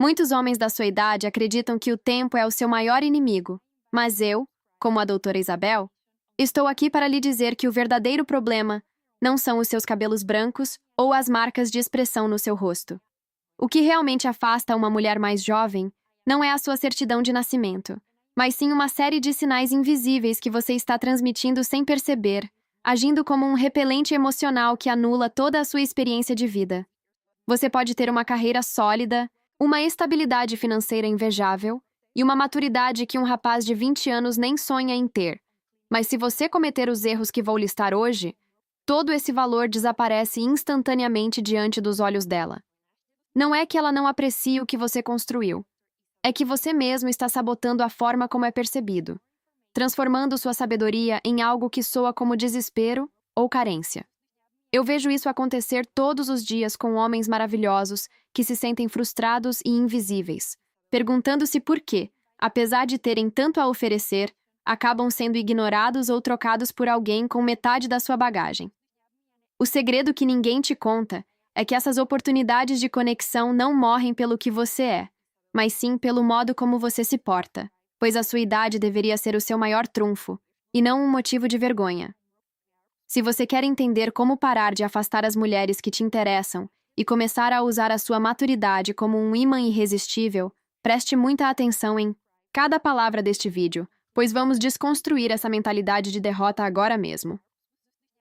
Muitos homens da sua idade acreditam que o tempo é o seu maior inimigo, mas eu, como a doutora Isabel, estou aqui para lhe dizer que o verdadeiro problema não são os seus cabelos brancos ou as marcas de expressão no seu rosto. O que realmente afasta uma mulher mais jovem não é a sua certidão de nascimento, mas sim uma série de sinais invisíveis que você está transmitindo sem perceber, agindo como um repelente emocional que anula toda a sua experiência de vida. Você pode ter uma carreira sólida, uma estabilidade financeira invejável e uma maturidade que um rapaz de 20 anos nem sonha em ter. Mas se você cometer os erros que vou listar hoje, todo esse valor desaparece instantaneamente diante dos olhos dela. Não é que ela não aprecie o que você construiu. É que você mesmo está sabotando a forma como é percebido, transformando sua sabedoria em algo que soa como desespero ou carência. Eu vejo isso acontecer todos os dias com homens maravilhosos que se sentem frustrados e invisíveis, perguntando-se por quê, apesar de terem tanto a oferecer, acabam sendo ignorados ou trocados por alguém com metade da sua bagagem. O segredo que ninguém te conta é que essas oportunidades de conexão não morrem pelo que você é, mas sim pelo modo como você se porta, pois a sua idade deveria ser o seu maior trunfo, e não um motivo de vergonha. Se você quer entender como parar de afastar as mulheres que te interessam e começar a usar a sua maturidade como um ímã irresistível, preste muita atenção em cada palavra deste vídeo, pois vamos desconstruir essa mentalidade de derrota agora mesmo.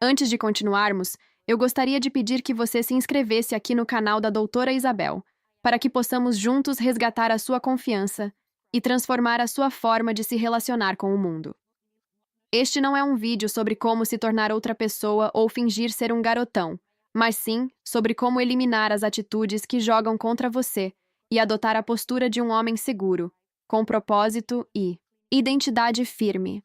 Antes de continuarmos, eu gostaria de pedir que você se inscrevesse aqui no canal da doutora Isabel, para que possamos juntos resgatar a sua confiança e transformar a sua forma de se relacionar com o mundo. Este não é um vídeo sobre como se tornar outra pessoa ou fingir ser um garotão, mas sim sobre como eliminar as atitudes que jogam contra você e adotar a postura de um homem seguro, com propósito e identidade firme.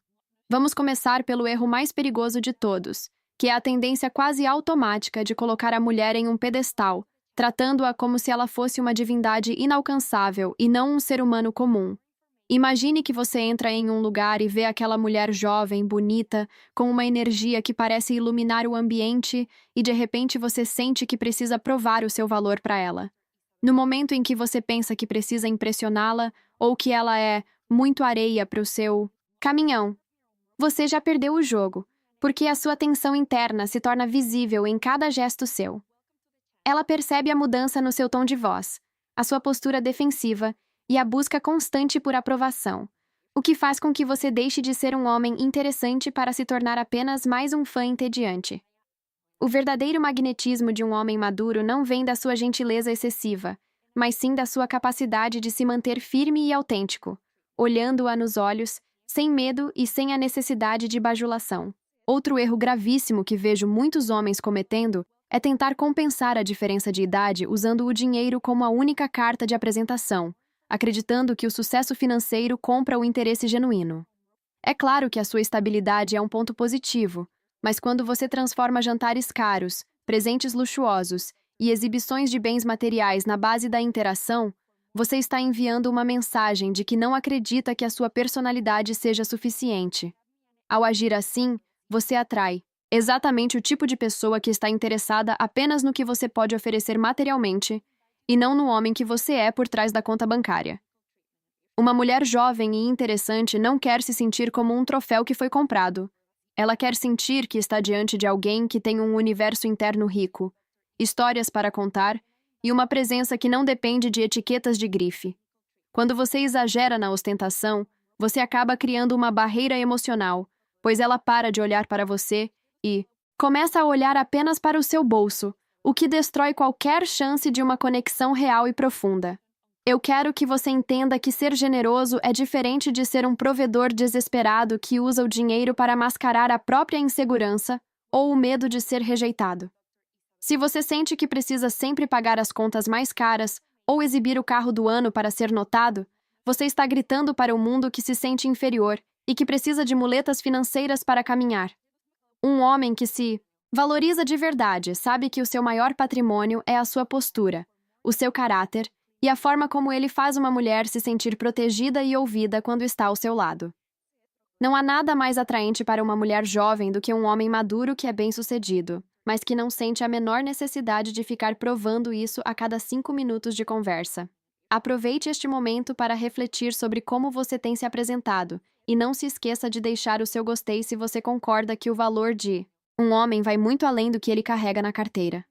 Vamos começar pelo erro mais perigoso de todos, que é a tendência quase automática de colocar a mulher em um pedestal, tratando-a como se ela fosse uma divindade inalcançável e não um ser humano comum. Imagine que você entra em um lugar e vê aquela mulher jovem, bonita, com uma energia que parece iluminar o ambiente e de repente você sente que precisa provar o seu valor para ela. No momento em que você pensa que precisa impressioná-la ou que ela é muito areia para o seu caminhão, você já perdeu o jogo, porque a sua tensão interna se torna visível em cada gesto seu. Ela percebe a mudança no seu tom de voz, a sua postura defensiva e a busca constante por aprovação, o que faz com que você deixe de ser um homem interessante para se tornar apenas mais um fã entediante. O verdadeiro magnetismo de um homem maduro não vem da sua gentileza excessiva, mas sim da sua capacidade de se manter firme e autêntico, olhando-a nos olhos, sem medo e sem a necessidade de bajulação. Outro erro gravíssimo que vejo muitos homens cometendo é tentar compensar a diferença de idade usando o dinheiro como a única carta de apresentação, acreditando que o sucesso financeiro compra o interesse genuíno. É claro que a sua estabilidade é um ponto positivo, mas quando você transforma jantares caros, presentes luxuosos e exibições de bens materiais na base da interação, você está enviando uma mensagem de que não acredita que a sua personalidade seja suficiente. Ao agir assim, você atrai exatamente o tipo de pessoa que está interessada apenas no que você pode oferecer materialmente e não no homem que você é por trás da conta bancária. Uma mulher jovem e interessante não quer se sentir como um troféu que foi comprado. Ela quer sentir que está diante de alguém que tem um universo interno rico, histórias para contar e uma presença que não depende de etiquetas de grife. Quando você exagera na ostentação, você acaba criando uma barreira emocional, pois ela para de olhar para você e começa a olhar apenas para o seu bolso, o que destrói qualquer chance de uma conexão real e profunda. Eu quero que você entenda que ser generoso é diferente de ser um provedor desesperado que usa o dinheiro para mascarar a própria insegurança ou o medo de ser rejeitado. Se você sente que precisa sempre pagar as contas mais caras ou exibir o carro do ano para ser notado, você está gritando para o mundo que se sente inferior e que precisa de muletas financeiras para caminhar. Um homem que se valoriza de verdade sabe que o seu maior patrimônio é a sua postura, o seu caráter e a forma como ele faz uma mulher se sentir protegida e ouvida quando está ao seu lado. Não há nada mais atraente para uma mulher jovem do que um homem maduro que é bem-sucedido, mas que não sente a menor necessidade de ficar provando isso a cada 5 minutos de conversa. Aproveite este momento para refletir sobre como você tem se apresentado, e não se esqueça de deixar o seu gostei se você concorda que o valor de um homem vai muito além do que ele carrega na carteira.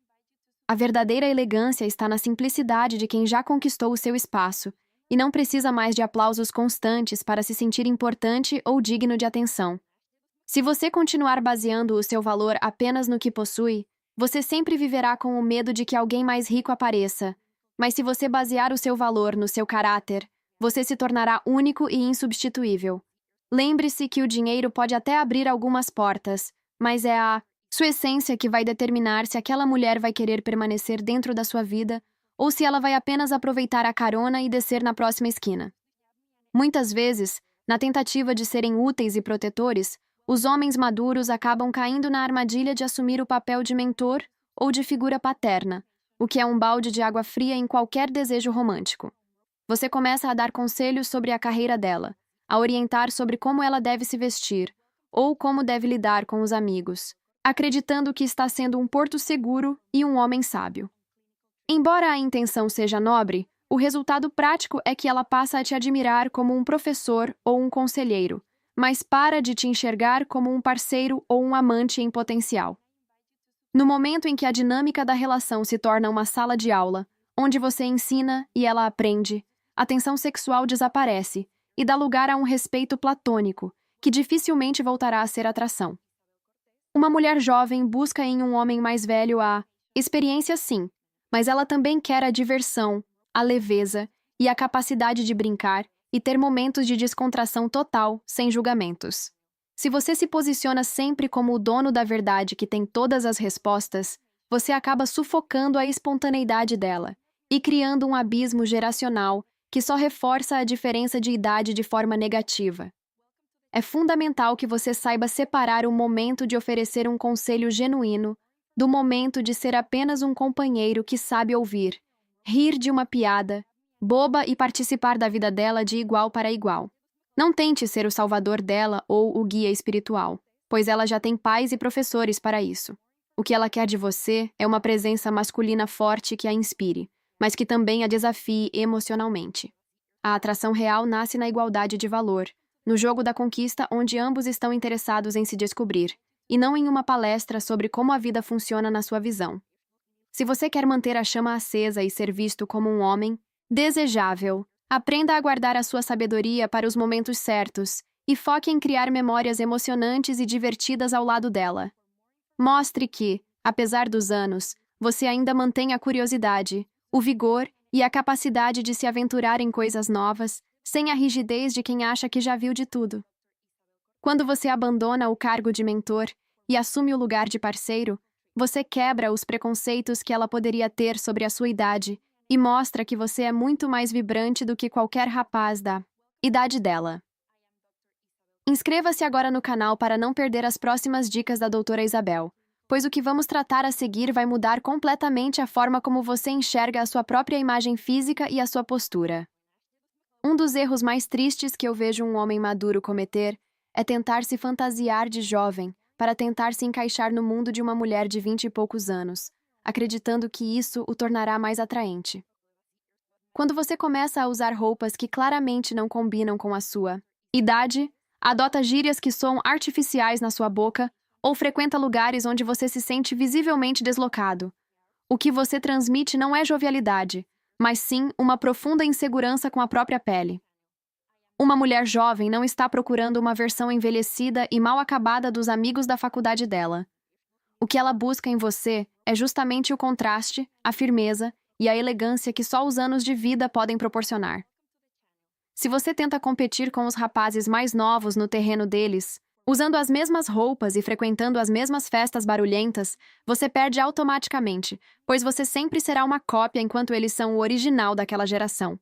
A verdadeira elegância está na simplicidade de quem já conquistou o seu espaço, e não precisa mais de aplausos constantes para se sentir importante ou digno de atenção. Se você continuar baseando o seu valor apenas no que possui, você sempre viverá com o medo de que alguém mais rico apareça. Mas se você basear o seu valor no seu caráter, você se tornará único e insubstituível. Lembre-se que o dinheiro pode até abrir algumas portas, mas é a sua essência que vai determinar se aquela mulher vai querer permanecer dentro da sua vida ou se ela vai apenas aproveitar a carona e descer na próxima esquina. Muitas vezes, na tentativa de serem úteis e protetores, os homens maduros acabam caindo na armadilha de assumir o papel de mentor ou de figura paterna, o que é um balde de água fria em qualquer desejo romântico. Você começa a dar conselhos sobre a carreira dela, a orientar sobre como ela deve se vestir, ou como deve lidar com os amigos, acreditando que está sendo um porto seguro e um homem sábio. Embora a intenção seja nobre, o resultado prático é que ela passa a te admirar como um professor ou um conselheiro, mas para de te enxergar como um parceiro ou um amante em potencial. No momento em que a dinâmica da relação se torna uma sala de aula, onde você ensina e ela aprende, a tensão sexual desaparece e dá lugar a um respeito platônico, que dificilmente voltará a ser atração. Uma mulher jovem busca em um homem mais velho a experiência, sim, mas ela também quer a diversão, a leveza e a capacidade de brincar e ter momentos de descontração total, sem julgamentos. Se você se posiciona sempre como o dono da verdade que tem todas as respostas, você acaba sufocando a espontaneidade dela e criando um abismo geracional que só reforça a diferença de idade de forma negativa. É fundamental que você saiba separar o momento de oferecer um conselho genuíno do momento de ser apenas um companheiro que sabe ouvir, rir de uma piada, boba e participar da vida dela de igual para igual. Não tente ser o salvador dela ou o guia espiritual, pois ela já tem pais e professores para isso. O que ela quer de você é uma presença masculina forte que a inspire, mas que também a desafie emocionalmente. A atração real nasce na igualdade de valor, no jogo da conquista onde ambos estão interessados em se descobrir, e não em uma palestra sobre como a vida funciona na sua visão. Se você quer manter a chama acesa e ser visto como um homem desejável, aprenda a guardar a sua sabedoria para os momentos certos e foque em criar memórias emocionantes e divertidas ao lado dela. Mostre que, apesar dos anos, você ainda mantém a curiosidade, o vigor e a capacidade de se aventurar em coisas novas, sem a rigidez de quem acha que já viu de tudo. Quando você abandona o cargo de mentor e assume o lugar de parceiro, você quebra os preconceitos que ela poderia ter sobre a sua idade e mostra que você é muito mais vibrante do que qualquer rapaz da idade dela. Inscreva-se agora no canal para não perder as próximas dicas da doutora Isabel, pois o que vamos tratar a seguir vai mudar completamente a forma como você enxerga a sua própria imagem física e a sua postura. Um dos erros mais tristes que eu vejo um homem maduro cometer é tentar se fantasiar de jovem para tentar se encaixar no mundo de uma mulher de 20 e poucos anos, acreditando que isso o tornará mais atraente. Quando você começa a usar roupas que claramente não combinam com a sua idade, adota gírias que soam artificiais na sua boca ou frequenta lugares onde você se sente visivelmente deslocado, o que você transmite não é jovialidade, mas sim uma profunda insegurança com a própria pele. Uma mulher jovem não está procurando uma versão envelhecida e mal acabada dos amigos da faculdade dela. O que ela busca em você é justamente o contraste, a firmeza e a elegância que só os anos de vida podem proporcionar. Se você tenta competir com os rapazes mais novos no terreno deles, usando as mesmas roupas e frequentando as mesmas festas barulhentas, você perde automaticamente, pois você sempre será uma cópia enquanto eles são o original daquela geração.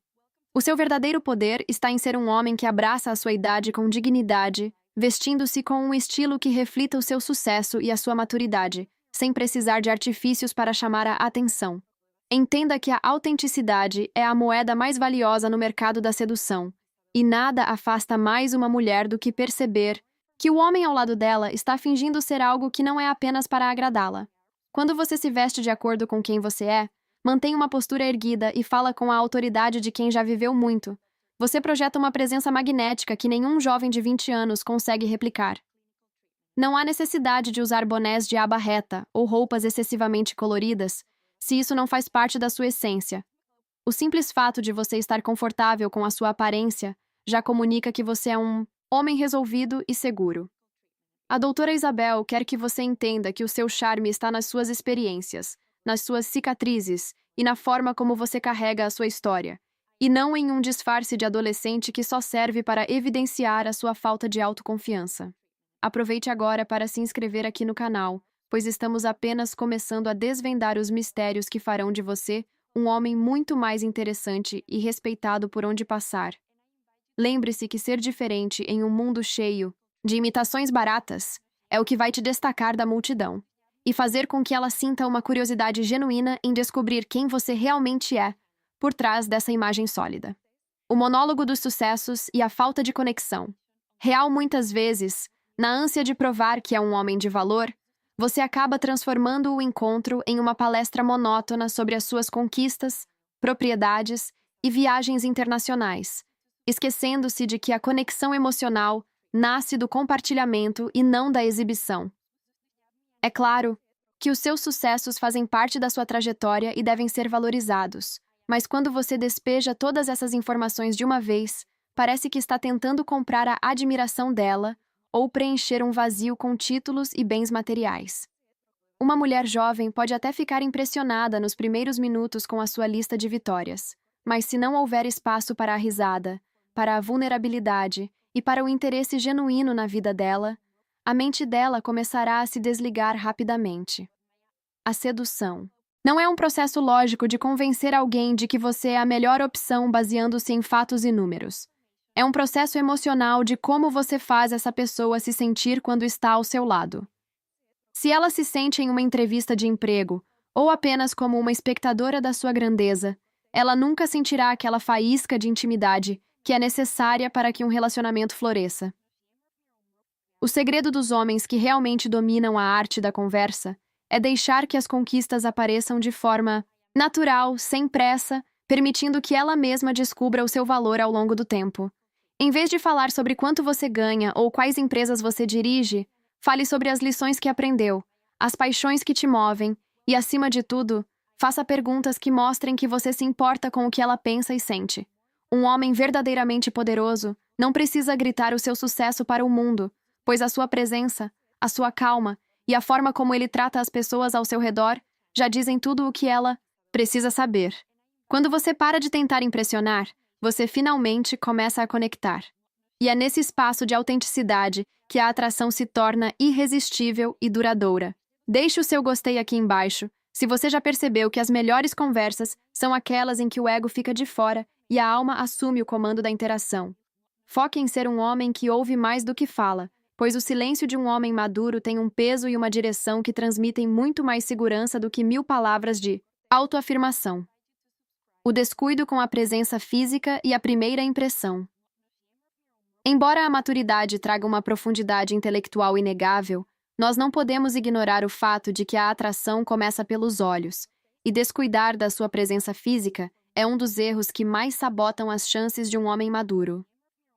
O seu verdadeiro poder está em ser um homem que abraça a sua idade com dignidade, vestindo-se com um estilo que reflita o seu sucesso e a sua maturidade, sem precisar de artifícios para chamar a atenção. Entenda que a autenticidade é a moeda mais valiosa no mercado da sedução, e nada afasta mais uma mulher do que perceber que o homem ao lado dela está fingindo ser algo que não é apenas para agradá-la. Quando você se veste de acordo com quem você é, Mantém uma postura erguida e fala com a autoridade de quem já viveu muito. Você projeta uma presença magnética que nenhum jovem de 20 anos consegue replicar. Não há necessidade de usar bonés de aba reta ou roupas excessivamente coloridas, se isso não faz parte da sua essência. O simples fato de você estar confortável com a sua aparência já comunica que você é um homem resolvido e seguro. A doutora Isabel quer que você entenda que o seu charme está nas suas experiências, nas suas cicatrizes e na forma como você carrega a sua história, e não em um disfarce de adolescente que só serve para evidenciar a sua falta de autoconfiança. Aproveite agora para se inscrever aqui no canal, pois estamos apenas começando a desvendar os mistérios que farão de você um homem muito mais interessante e respeitado por onde passar. Lembre-se que ser diferente em um mundo cheio de imitações baratas é o que vai te destacar da multidão e fazer com que ela sinta uma curiosidade genuína em descobrir quem você realmente é por trás dessa imagem sólida. O monólogo dos sucessos e a falta de conexão. Real muitas vezes, na ânsia de provar que é um homem de valor, você acaba transformando o encontro em uma palestra monótona sobre as suas conquistas, propriedades e viagens internacionais, esquecendo-se de que a conexão emocional nasce do compartilhamento e não da exibição. É claro que os seus sucessos fazem parte da sua trajetória e devem ser valorizados, mas quando você despeja todas essas informações de uma vez, parece que está tentando comprar a admiração dela ou preencher um vazio com títulos e bens materiais. Uma mulher jovem pode até ficar impressionada nos primeiros minutos com a sua lista de vitórias, mas se não houver espaço para a risada, para a vulnerabilidade e para o interesse genuíno na vida dela, a mente dela começará a se desligar rapidamente. A sedução. Não é um processo lógico de convencer alguém de que você é a melhor opção baseando-se em fatos e números. É um processo emocional de como você faz essa pessoa se sentir quando está ao seu lado. Se ela se sente em uma entrevista de emprego, ou apenas como uma espectadora da sua grandeza, ela nunca sentirá aquela faísca de intimidade que é necessária para que um relacionamento floresça. O segredo dos homens que realmente dominam a arte da conversa é deixar que as conquistas apareçam de forma natural, sem pressa, permitindo que ela mesma descubra o seu valor ao longo do tempo. Em vez de falar sobre quanto você ganha ou quais empresas você dirige, fale sobre as lições que aprendeu, as paixões que te movem e, acima de tudo, faça perguntas que mostrem que você se importa com o que ela pensa e sente. Um homem verdadeiramente poderoso não precisa gritar o seu sucesso para o mundo, pois a sua presença, a sua calma e a forma como ele trata as pessoas ao seu redor já dizem tudo o que ela precisa saber. Quando você para de tentar impressionar, você finalmente começa a conectar. E é nesse espaço de autenticidade que a atração se torna irresistível e duradoura. Deixe o seu gostei aqui embaixo, se você já percebeu que as melhores conversas são aquelas em que o ego fica de fora e a alma assume o comando da interação. Foque em ser um homem que ouve mais do que fala, pois o silêncio de um homem maduro tem um peso e uma direção que transmitem muito mais segurança do que 1000 palavras de autoafirmação. O descuido com a presença física e a primeira impressão. Embora a maturidade traga uma profundidade intelectual inegável, nós não podemos ignorar o fato de que a atração começa pelos olhos, e descuidar da sua presença física é um dos erros que mais sabotam as chances de um homem maduro.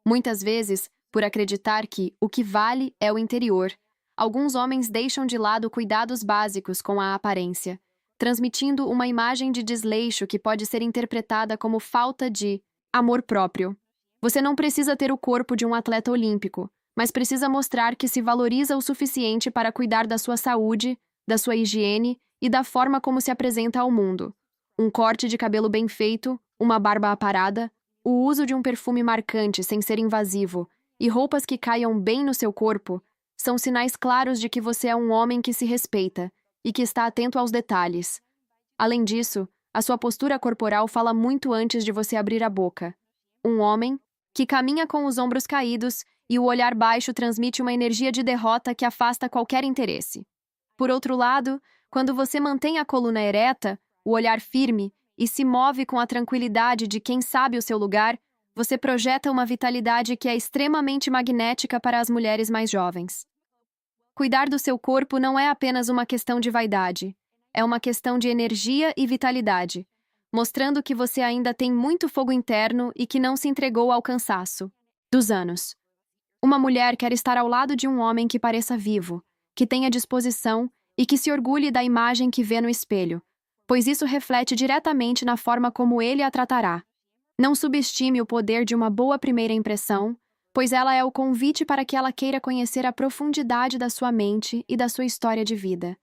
Muitas vezes, por acreditar que o que vale é o interior, alguns homens deixam de lado cuidados básicos com a aparência, transmitindo uma imagem de desleixo que pode ser interpretada como falta de amor próprio. Você não precisa ter o corpo de um atleta olímpico, mas precisa mostrar que se valoriza o suficiente para cuidar da sua saúde, da sua higiene e da forma como se apresenta ao mundo. Um corte de cabelo bem feito, uma barba aparada, o uso de um perfume marcante sem ser invasivo e roupas que caiam bem no seu corpo são sinais claros de que você é um homem que se respeita e que está atento aos detalhes. Além disso, a sua postura corporal fala muito antes de você abrir a boca. Um homem que caminha com os ombros caídos e o olhar baixo transmite uma energia de derrota que afasta qualquer interesse. Por outro lado, quando você mantém a coluna ereta, o olhar firme e se move com a tranquilidade de quem sabe o seu lugar, você projeta uma vitalidade que é extremamente magnética para as mulheres mais jovens. Cuidar do seu corpo não é apenas uma questão de vaidade. é uma questão de energia e vitalidade, mostrando que você ainda tem muito fogo interno e que não se entregou ao cansaço dos anos. Uma mulher quer estar ao lado de um homem que pareça vivo, que tenha disposição e que se orgulhe da imagem que vê no espelho, pois isso reflete diretamente na forma como ele a tratará. Não subestime o poder de uma boa primeira impressão, pois ela é o convite para que ela queira conhecer a profundidade da sua mente e da sua história de vida.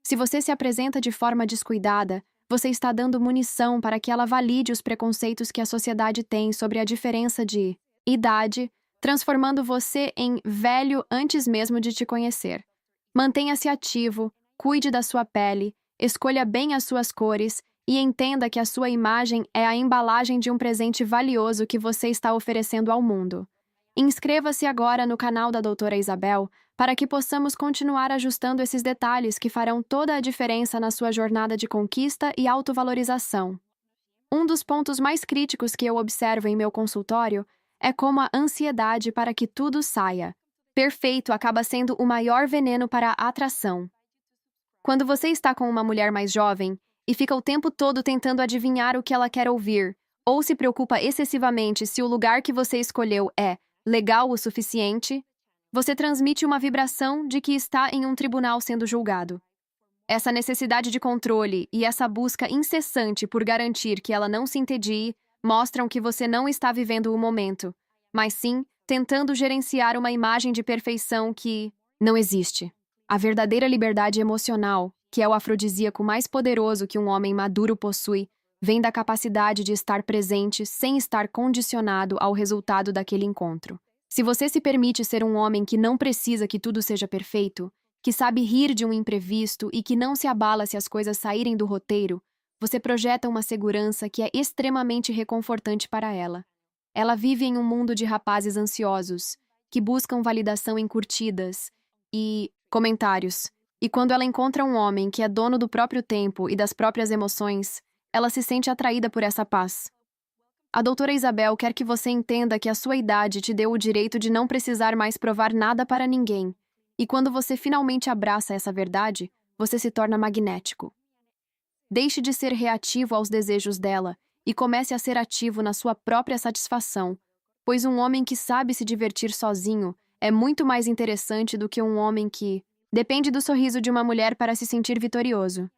Se você se apresenta de forma descuidada, você está dando munição para que ela valide os preconceitos que a sociedade tem sobre a diferença de idade, transformando você em velho antes mesmo de te conhecer. Mantenha-se ativo, cuide da sua pele, escolha bem as suas cores e entenda que a sua imagem é a embalagem de um presente valioso que você está oferecendo ao mundo. Inscreva-se agora no canal da Doutora Isabel para que possamos continuar ajustando esses detalhes que farão toda a diferença na sua jornada de conquista e autovalorização. Um dos pontos mais críticos que eu observo em meu consultório é como a ansiedade para que tudo saia perfeito acaba sendo o maior veneno para a atração. Quando você está com uma mulher mais jovem e fica o tempo todo tentando adivinhar o que ela quer ouvir, ou se preocupa excessivamente se o lugar que você escolheu é legal o suficiente, você transmite uma vibração de que está em um tribunal sendo julgado. Essa necessidade de controle e essa busca incessante por garantir que ela não se entedie mostram que você não está vivendo o momento, mas sim tentando gerenciar uma imagem de perfeição que não existe. A verdadeira liberdade emocional, que é o afrodisíaco mais poderoso que um homem maduro possui, vem da capacidade de estar presente sem estar condicionado ao resultado daquele encontro. Se você se permite ser um homem que não precisa que tudo seja perfeito, que sabe rir de um imprevisto e que não se abala se as coisas saírem do roteiro, você projeta uma segurança que é extremamente reconfortante para ela. Ela vive em um mundo de rapazes ansiosos, que buscam validação em curtidas e comentários. E quando ela encontra um homem que é dono do próprio tempo e das próprias emoções, ela se sente atraída por essa paz. A doutora Isabel quer que você entenda que a sua idade te deu o direito de não precisar mais provar nada para ninguém. E quando você finalmente abraça essa verdade, você se torna magnético. Deixe de ser reativo aos desejos dela e comece a ser ativo na sua própria satisfação, pois um homem que sabe se divertir sozinho é muito mais interessante do que um homem que depende do sorriso de uma mulher para se sentir vitorioso.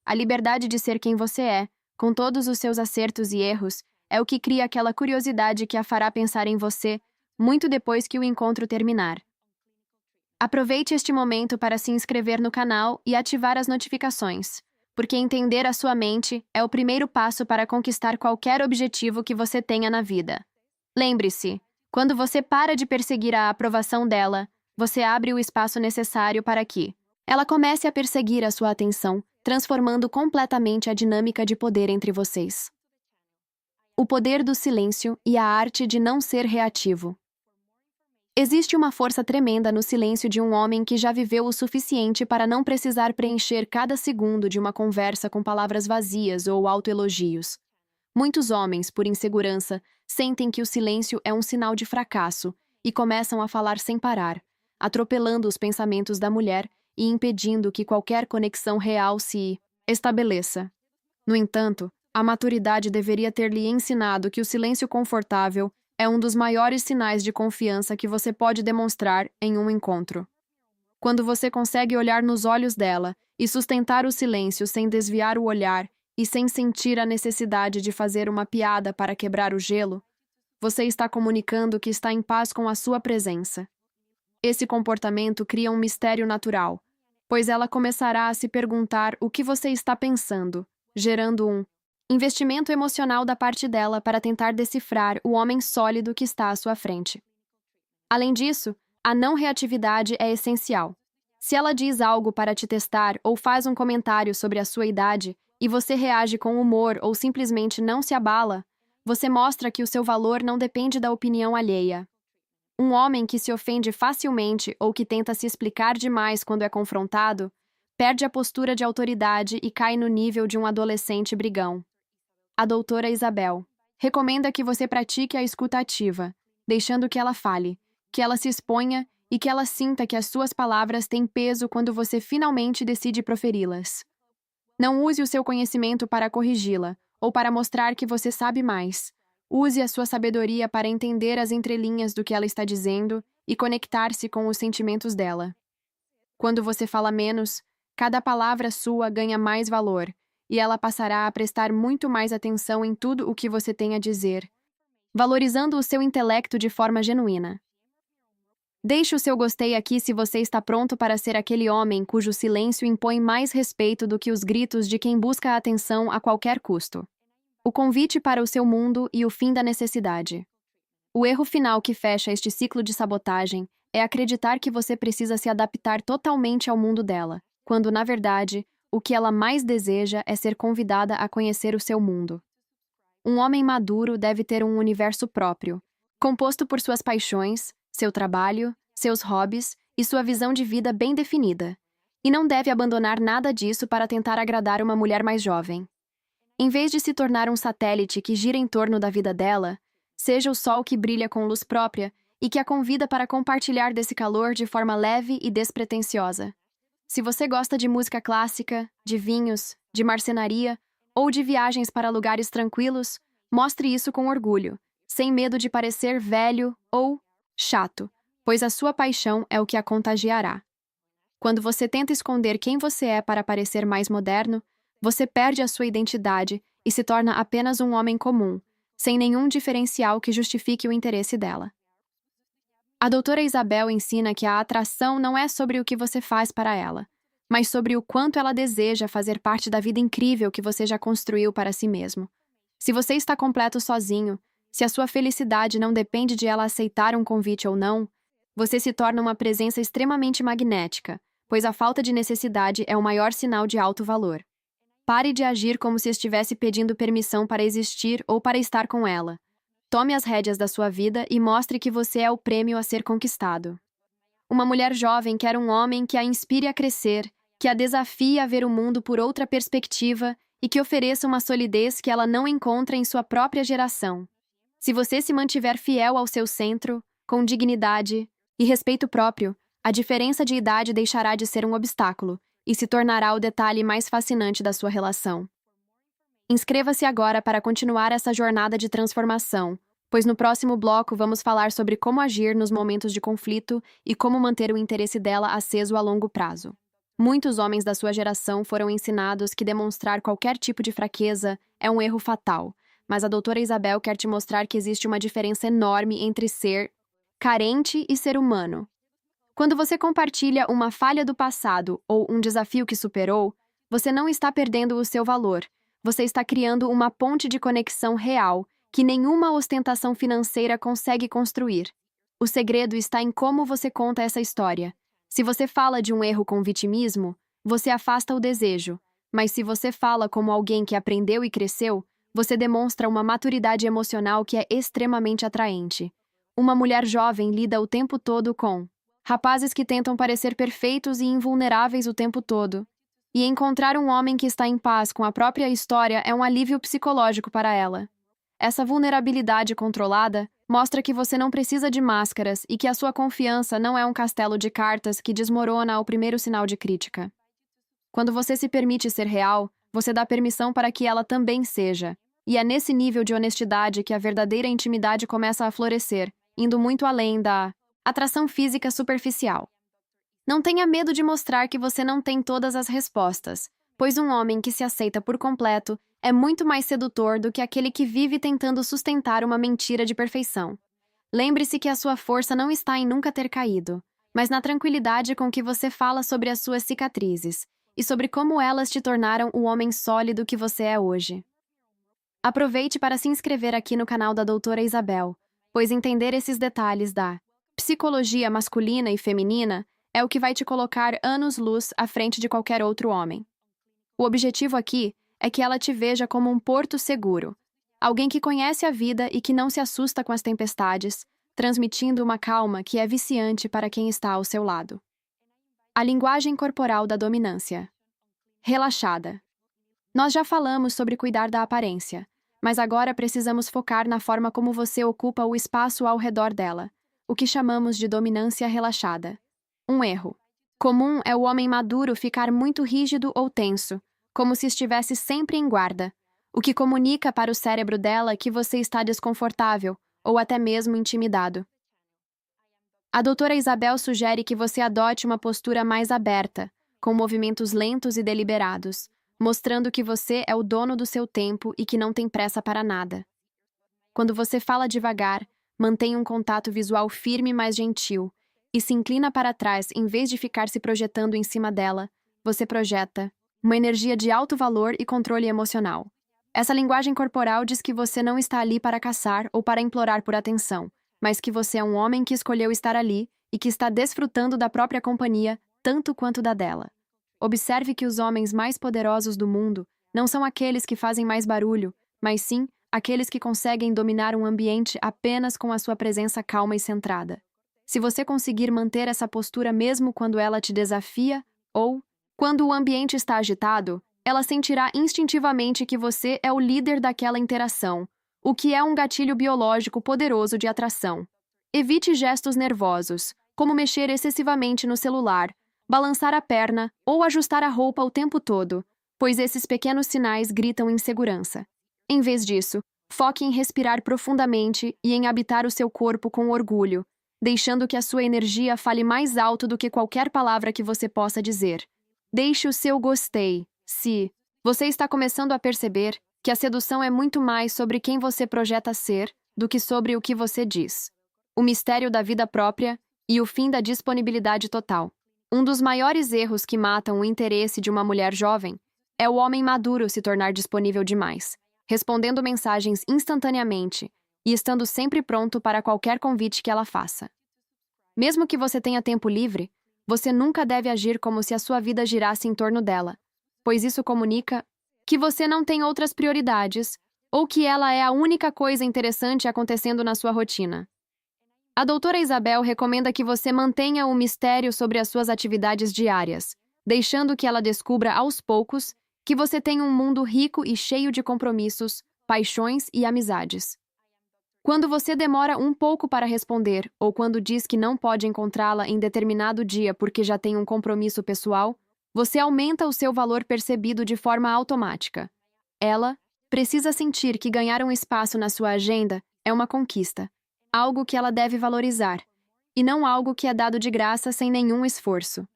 A liberdade de ser quem você é, com todos os seus acertos e erros, é o que cria aquela curiosidade que a fará pensar em você muito depois que o encontro terminar. Aproveite este momento para se inscrever no canal e ativar as notificações, porque entender a sua mente é o primeiro passo para conquistar qualquer objetivo que você tenha na vida. Lembre-se, quando você para de perseguir a aprovação dela, você abre o espaço necessário para que ela comece a perseguir a sua atenção, transformando completamente a dinâmica de poder entre vocês. O poder do silêncio e a arte de não ser reativo. Existe uma força tremenda no silêncio de um homem que já viveu o suficiente para não precisar preencher cada segundo de uma conversa com palavras vazias ou autoelogios. Muitos homens, por insegurança, sentem que o silêncio é um sinal de fracasso e começam a falar sem parar, atropelando os pensamentos da mulher e impedindo que qualquer conexão real se estabeleça. No entanto, a maturidade deveria ter lhe ensinado que o silêncio confortável é um dos maiores sinais de confiança que você pode demonstrar em um encontro. Quando você consegue olhar nos olhos dela e sustentar o silêncio sem desviar o olhar e sem sentir a necessidade de fazer uma piada para quebrar o gelo, você está comunicando que está em paz com a sua presença. Esse comportamento cria um mistério natural, pois ela começará a se perguntar o que você está pensando, gerando um investimento emocional da parte dela para tentar decifrar o homem sólido que está à sua frente. Além disso, a não reatividade é essencial. Se ela diz algo para te testar ou faz um comentário sobre a sua idade e você reage com humor ou simplesmente não se abala, você mostra que o seu valor não depende da opinião alheia. Um homem que se ofende facilmente ou que tenta se explicar demais quando é confrontado, perde a postura de autoridade e cai no nível de um adolescente brigão. A doutora Isabel recomenda que você pratique a escuta ativa, deixando que ela fale, que ela se exponha e que ela sinta que as suas palavras têm peso quando você finalmente decide proferi-las. Não use o seu conhecimento para corrigi-la ou para mostrar que você sabe mais. Use a sua sabedoria para entender as entrelinhas do que ela está dizendo e conectar-se com os sentimentos dela. Quando você fala menos, cada palavra sua ganha mais valor, e ela passará a prestar muito mais atenção em tudo o que você tem a dizer, valorizando o seu intelecto de forma genuína. Deixe o seu gostei aqui se você está pronto para ser aquele homem cujo silêncio impõe mais respeito do que os gritos de quem busca a atenção a qualquer custo. O convite para o seu mundo e o fim da necessidade. O erro final que fecha este ciclo de sabotagem é acreditar que você precisa se adaptar totalmente ao mundo dela, quando, na verdade, o que ela mais deseja é ser convidada a conhecer o seu mundo. Um homem maduro deve ter um universo próprio, composto por suas paixões, seu trabalho, seus hobbies e sua visão de vida bem definida, e não deve abandonar nada disso para tentar agradar uma mulher mais jovem. Em vez de se tornar um satélite que gira em torno da vida dela, seja o sol que brilha com luz própria e que a convida para compartilhar desse calor de forma leve e despretensiosa. Se você gosta de música clássica, de vinhos, de marcenaria ou de viagens para lugares tranquilos, mostre isso com orgulho, sem medo de parecer velho ou chato, pois a sua paixão é o que a contagiará. Quando você tenta esconder quem você é para parecer mais moderno, você perde a sua identidade e se torna apenas um homem comum, sem nenhum diferencial que justifique o interesse dela. A doutora Isabel ensina que a atração não é sobre o que você faz para ela, mas sobre o quanto ela deseja fazer parte da vida incrível que você já construiu para si mesmo. Se você está completo sozinho, se a sua felicidade não depende de ela aceitar um convite ou não, você se torna uma presença extremamente magnética, pois a falta de necessidade é o maior sinal de alto valor. Pare de agir como se estivesse pedindo permissão para existir ou para estar com ela. Tome as rédeas da sua vida e mostre que você é o prêmio a ser conquistado. Uma mulher jovem quer um homem que a inspire a crescer, que a desafie a ver o mundo por outra perspectiva e que ofereça uma solidez que ela não encontra em sua própria geração. Se você se mantiver fiel ao seu centro, com dignidade e respeito próprio, a diferença de idade deixará de ser um obstáculo e se tornará o detalhe mais fascinante da sua relação. Inscreva-se agora para continuar essa jornada de transformação, pois no próximo bloco vamos falar sobre como agir nos momentos de conflito e como manter o interesse dela aceso a longo prazo. Muitos homens da sua geração foram ensinados que demonstrar qualquer tipo de fraqueza é um erro fatal, mas a doutora Isabel quer te mostrar que existe uma diferença enorme entre ser carente e ser humano. Quando você compartilha uma falha do passado ou um desafio que superou, você não está perdendo o seu valor. Você está criando uma ponte de conexão real que nenhuma ostentação financeira consegue construir. O segredo está em como você conta essa história. Se você fala de um erro com vitimismo, você afasta o desejo, mas se você fala como alguém que aprendeu e cresceu, você demonstra uma maturidade emocional que é extremamente atraente. Uma mulher jovem lida o tempo todo com rapazes que tentam parecer perfeitos e invulneráveis o tempo todo. E encontrar um homem que está em paz com a própria história é um alívio psicológico para ela. Essa vulnerabilidade controlada mostra que você não precisa de máscaras e que a sua confiança não é um castelo de cartas que desmorona ao primeiro sinal de crítica. Quando você se permite ser real, você dá permissão para que ela também seja. E é nesse nível de honestidade que a verdadeira intimidade começa a florescer, indo muito além da atração física superficial. Não tenha medo de mostrar que você não tem todas as respostas, pois um homem que se aceita por completo é muito mais sedutor do que aquele que vive tentando sustentar uma mentira de perfeição. Lembre-se que a sua força não está em nunca ter caído, mas na tranquilidade com que você fala sobre as suas cicatrizes e sobre como elas te tornaram o homem sólido que você é hoje. Aproveite para se inscrever aqui no canal da doutora Isabel, pois entender esses detalhes da psicologia masculina e feminina é o que vai te colocar anos-luz à frente de qualquer outro homem. O objetivo aqui é que ela te veja como um porto seguro, alguém que conhece a vida e que não se assusta com as tempestades, transmitindo uma calma que é viciante para quem está ao seu lado. A linguagem corporal da dominância. Relaxada. Nós já falamos sobre cuidar da aparência, mas agora precisamos focar na forma como você ocupa o espaço ao redor dela, o que chamamos de dominância relaxada. Um erro comum é o homem maduro ficar muito rígido ou tenso, como se estivesse sempre em guarda, o que comunica para o cérebro dela que você está desconfortável ou até mesmo intimidado. A doutora Isabel sugere que você adote uma postura mais aberta, com movimentos lentos e deliberados, mostrando que você é o dono do seu tempo e que não tem pressa para nada. Quando você fala devagar, mantém um contato visual firme, mas gentil, e se inclina para trás em vez de ficar se projetando em cima dela, você projeta uma energia de alto valor e controle emocional. Essa linguagem corporal diz que você não está ali para caçar ou para implorar por atenção, mas que você é um homem que escolheu estar ali e que está desfrutando da própria companhia tanto quanto da dela. Observe que os homens mais poderosos do mundo não são aqueles que fazem mais barulho, mas sim aqueles que conseguem dominar um ambiente apenas com a sua presença calma e centrada. Se você conseguir manter essa postura mesmo quando ela te desafia ou quando o ambiente está agitado, ela sentirá instintivamente que você é o líder daquela interação, o que é um gatilho biológico poderoso de atração. Evite gestos nervosos, como mexer excessivamente no celular, balançar a perna ou ajustar a roupa o tempo todo, pois esses pequenos sinais gritam insegurança. Em vez disso, foque em respirar profundamente e em habitar o seu corpo com orgulho, deixando que a sua energia fale mais alto do que qualquer palavra que você possa dizer. Deixe o seu gostei, se você está começando a perceber que a sedução é muito mais sobre quem você projeta ser do que sobre o que você diz. O mistério da vida própria e o fim da disponibilidade total. Um dos maiores erros que matam o interesse de uma mulher jovem é o homem maduro se tornar disponível demais, respondendo mensagens instantaneamente e estando sempre pronto para qualquer convite que ela faça. Mesmo que você tenha tempo livre, você nunca deve agir como se a sua vida girasse em torno dela, pois isso comunica que você não tem outras prioridades ou que ela é a única coisa interessante acontecendo na sua rotina. A doutora Isabel recomenda que você mantenha o mistério sobre as suas atividades diárias, deixando que ela descubra aos poucos que você tem um mundo rico e cheio de compromissos, paixões e amizades. Quando você demora um pouco para responder ou quando diz que não pode encontrá-la em determinado dia porque já tem um compromisso pessoal, você aumenta o seu valor percebido de forma automática. Ela precisa sentir que ganhar um espaço na sua agenda é uma conquista, algo que ela deve valorizar, e não algo que é dado de graça sem nenhum esforço.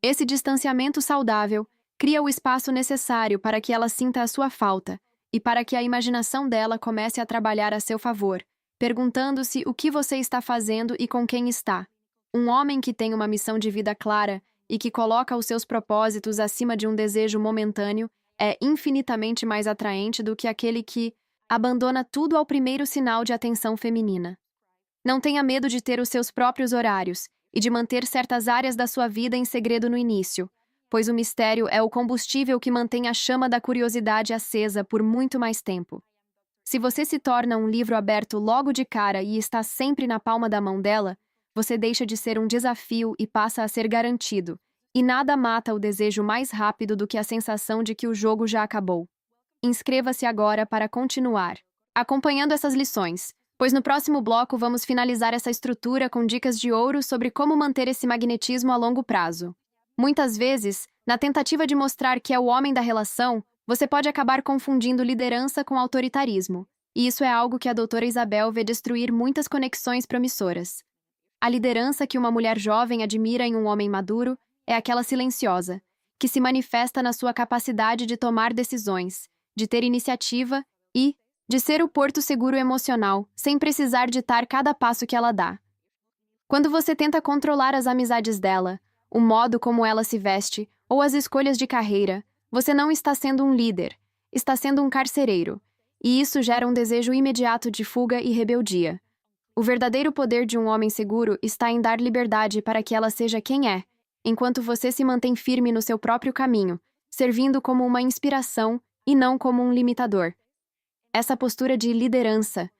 Esse distanciamento saudável cria o espaço necessário para que ela sinta a sua falta e para que a imaginação dela comece a trabalhar a seu favor, perguntando-se o que você está fazendo e com quem está. Um homem que tem uma missão de vida clara e que coloca os seus propósitos acima de um desejo momentâneo é infinitamente mais atraente do que aquele que abandona tudo ao primeiro sinal de atenção feminina. Não tenha medo de ter os seus próprios horários e de manter certas áreas da sua vida em segredo no início, pois o mistério é o combustível que mantém a chama da curiosidade acesa por muito mais tempo. Se você se torna um livro aberto logo de cara e está sempre na palma da mão dela, você deixa de ser um desafio e passa a ser garantido, e nada mata o desejo mais rápido do que a sensação de que o jogo já acabou. Inscreva-se agora para continuar acompanhando essas lições, pois no próximo bloco vamos finalizar essa estrutura com dicas de ouro sobre como manter esse magnetismo a longo prazo. Muitas vezes, na tentativa de mostrar que é o homem da relação, você pode acabar confundindo liderança com autoritarismo, e isso é algo que a doutora Isabel vê destruir muitas conexões promissoras. A liderança que uma mulher jovem admira em um homem maduro é aquela silenciosa, que se manifesta na sua capacidade de tomar decisões, de ter iniciativa e de ser o porto seguro emocional, sem precisar ditar cada passo que ela dá. Quando você tenta controlar as amizades dela, o modo como ela se veste ou as escolhas de carreira, você não está sendo um líder, está sendo um carcereiro, e isso gera um desejo imediato de fuga e rebeldia. O verdadeiro poder de um homem seguro está em dar liberdade para que ela seja quem é, enquanto você se mantém firme no seu próprio caminho, servindo como uma inspiração e não como um limitador. Essa postura de liderança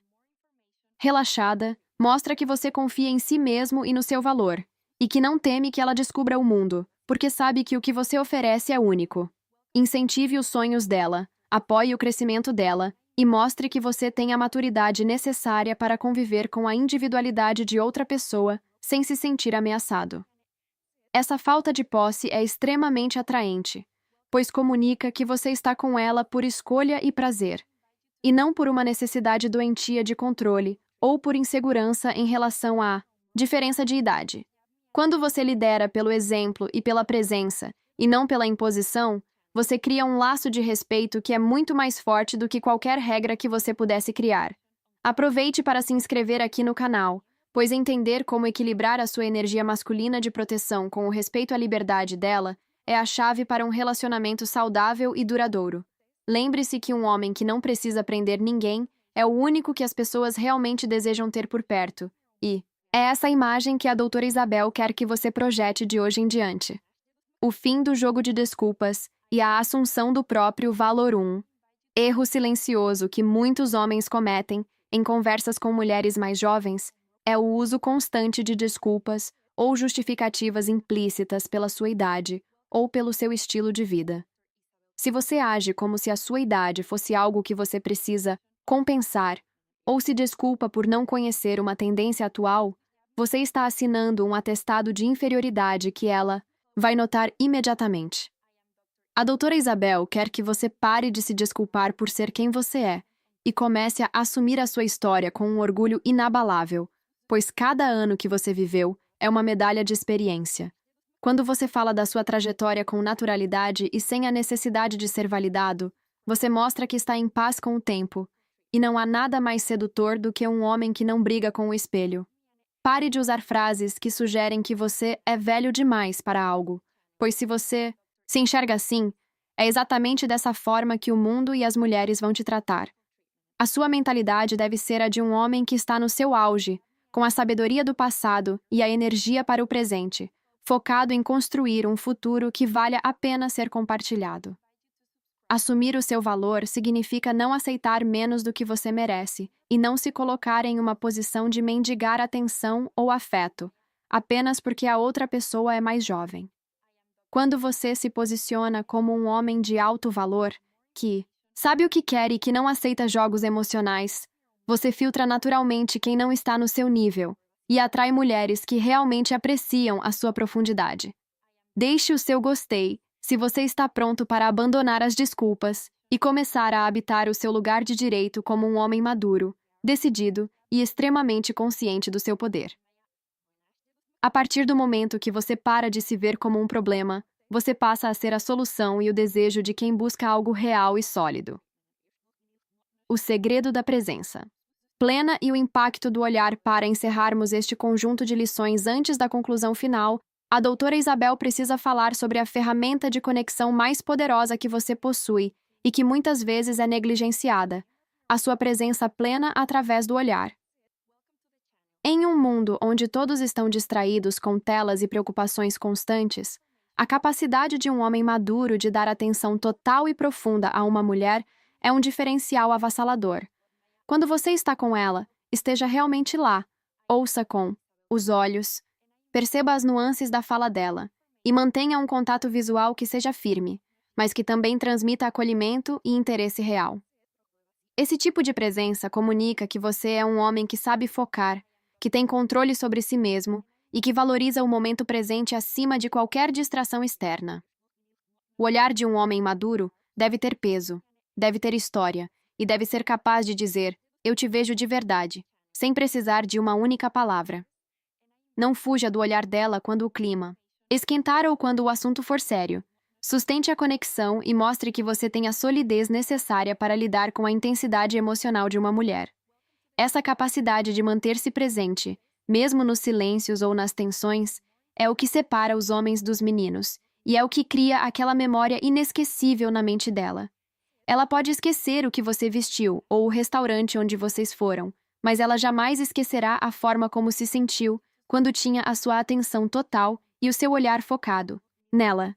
relaxada mostra que você confia em si mesmo e no seu valor, e que não teme que ela descubra o mundo, porque sabe que o que você oferece é único. Incentive os sonhos dela, apoie o crescimento dela e mostre que você tem a maturidade necessária para conviver com a individualidade de outra pessoa sem se sentir ameaçado. Essa falta de posse é extremamente atraente. pois comunica que você está com ela por escolha e prazer, e não por uma necessidade doentia de controle ou por insegurança em relação à diferença de idade. Quando você lidera pelo exemplo e pela presença, e não pela imposição, você cria um laço de respeito que é muito mais forte do que qualquer regra que você pudesse criar. Aproveite para se inscrever aqui no canal, pois entender como equilibrar a sua energia masculina de proteção com o respeito à liberdade dela é a chave para um relacionamento saudável e duradouro. Lembre-se que um homem que não precisa prender ninguém é o único que as pessoas realmente desejam ter por perto, e é essa imagem que a doutora Isabel quer que você projete de hoje em diante. O fim do jogo de desculpas e a assunção do próprio valor. Erro silencioso que muitos homens cometem em conversas com mulheres mais jovens é o uso constante de desculpas ou justificativas implícitas pela sua idade ou pelo seu estilo de vida. Se você age como se a sua idade fosse algo que você precisa compensar ou se desculpa por não conhecer uma tendência atual, você está assinando um atestado de inferioridade que ela vai notar imediatamente. A doutora Isabel quer que você pare de se desculpar por ser quem você é e comece a assumir a sua história com um orgulho inabalável, pois cada ano que você viveu é uma medalha de experiência. Quando você fala da sua trajetória com naturalidade e sem a necessidade de ser validado, você mostra que está em paz com o tempo, e não há nada mais sedutor do que um homem que não briga com o espelho. Pare de usar frases que sugerem que você é velho demais para algo, pois se você se enxerga assim, é exatamente dessa forma que o mundo e as mulheres vão te tratar. A sua mentalidade deve ser a de um homem que está no seu auge, com a sabedoria do passado e a energia para o presente, focado em construir um futuro que valha a pena ser compartilhado. Assumir o seu valor significa não aceitar menos do que você merece e não se colocar em uma posição de mendigar atenção ou afeto, apenas porque a outra pessoa é mais jovem. Quando você se posiciona como um homem de alto valor, que sabe o que quer e que não aceita jogos emocionais, você filtra naturalmente quem não está no seu nível e atrai mulheres que realmente apreciam a sua profundidade. Deixe o seu gostei se você está pronto para abandonar as desculpas e começar a habitar o seu lugar de direito como um homem maduro, decidido e extremamente consciente do seu poder. A partir do momento que você para de se ver como um problema, você passa a ser a solução e o desejo de quem busca algo real e sólido. O segredo da presença plena e o impacto do olhar. Para encerrarmos este conjunto de lições antes da conclusão final, a doutora Isabel precisa falar sobre a ferramenta de conexão mais poderosa que você possui e que muitas vezes é negligenciada: a sua presença plena através do olhar. Em um mundo onde todos estão distraídos com telas e preocupações constantes, a capacidade de um homem maduro de dar atenção total e profunda a uma mulher é um diferencial avassalador. Quando você está com ela, esteja realmente lá, ouça com os olhos, perceba as nuances da fala dela e mantenha um contato visual que seja firme, mas que também transmita acolhimento e interesse real. Esse tipo de presença comunica que você é um homem que sabe focar, que tem controle sobre si mesmo e que valoriza o momento presente acima de qualquer distração externa. O olhar de um homem maduro deve ter peso, deve ter história e deve ser capaz de dizer: "Eu te vejo de verdade", sem precisar de uma única palavra. Não fuja do olhar dela quando o clima esquentar ou quando o assunto for sério. Sustente a conexão e mostre que você tem a solidez necessária para lidar com a intensidade emocional de uma mulher. Essa capacidade de manter-se presente, mesmo nos silêncios ou nas tensões, é o que separa os homens dos meninos, e é o que cria aquela memória inesquecível na mente dela. Ela pode esquecer o que você vestiu ou o restaurante onde vocês foram, mas ela jamais esquecerá a forma como se sentiu quando tinha a sua atenção total e o seu olhar focado nela.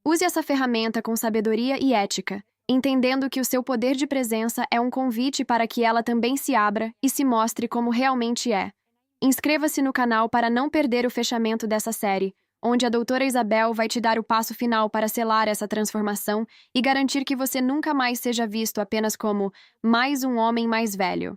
Use essa ferramenta com sabedoria e ética, entendendo que o seu poder de presença é um convite para que ela também se abra e se mostre como realmente é. Inscreva-se no canal para não perder o fechamento dessa série, onde a doutora Isabel vai te dar o passo final para selar essa transformação e garantir que você nunca mais seja visto apenas como mais um homem mais velho.